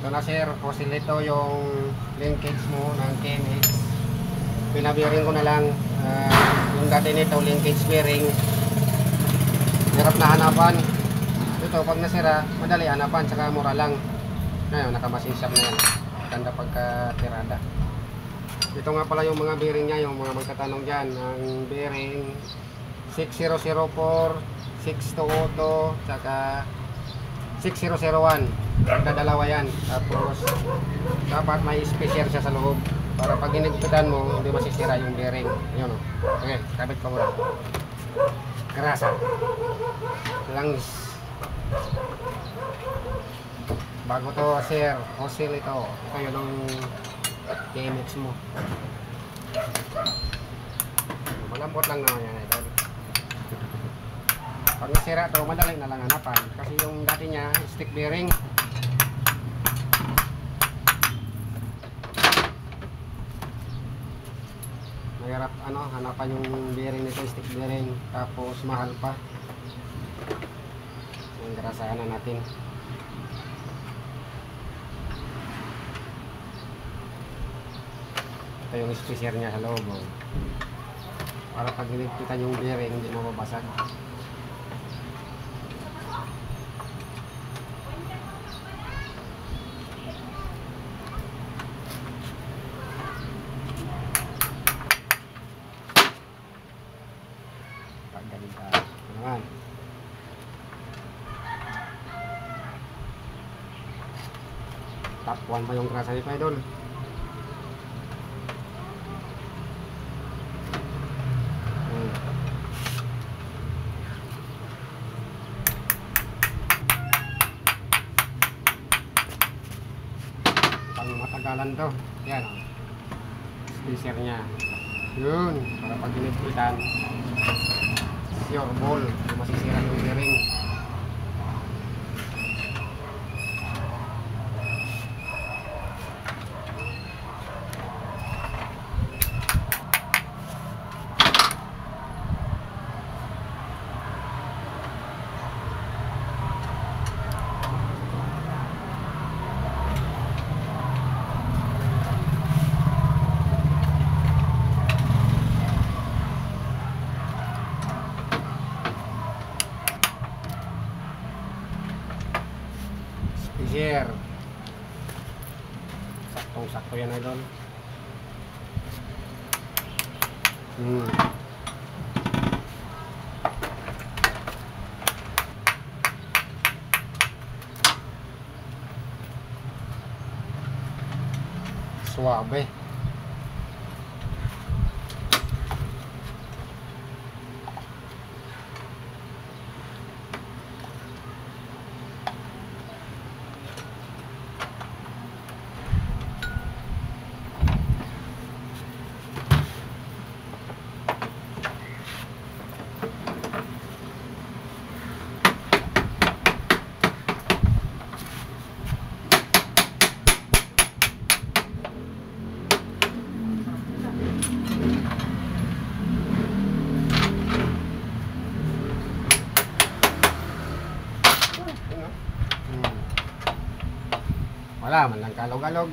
Ito na sir, fossil ito yung linkage mo ng KMX. Pinabearing ko na lang. Yung dati nito, linkage bearing. Hirap na hanapan. Ito, pag nasira, madali hanapan, saka mura lang. Ngayon, nakamasin shop na yan. Ganda pagka-tirada. Ito nga pala yung mga bearing niya, yung mga magtatanong dyan. Ang bearing 6004, 6202, saka 6001. Magdadalawa yan. Tapos, dapat may spacer siya sa loob. Para pag inigpitan mo, hindi masisira yung bearing. Ayun o. Okay, kabit pa muna. Karasa. Langis. Bago to sir, fossil ito. Ito yun ang KMX mo. Malambot lang naman yan ito. Pag nasira to, madali na lang hanapan. Kasi yung dati niya, stick bearing. Mahirap hanapan yung bearing nito, stick bearing. Tapos mahal pa. Yung garasahan na natin. Ito yung spacer niya sa loob. Para pag niligpitan yung bearing, hindi mababasag. Naman. Top 1 pa yung krasa nito idol. Pang matagalan to. Yan. Spacer nya. Yun. Para pag ginigpitan, your ball, masisira yung bearing. Spacer. Saktong-sakto yan idol. Suabe. Wala man lang kalog-alog.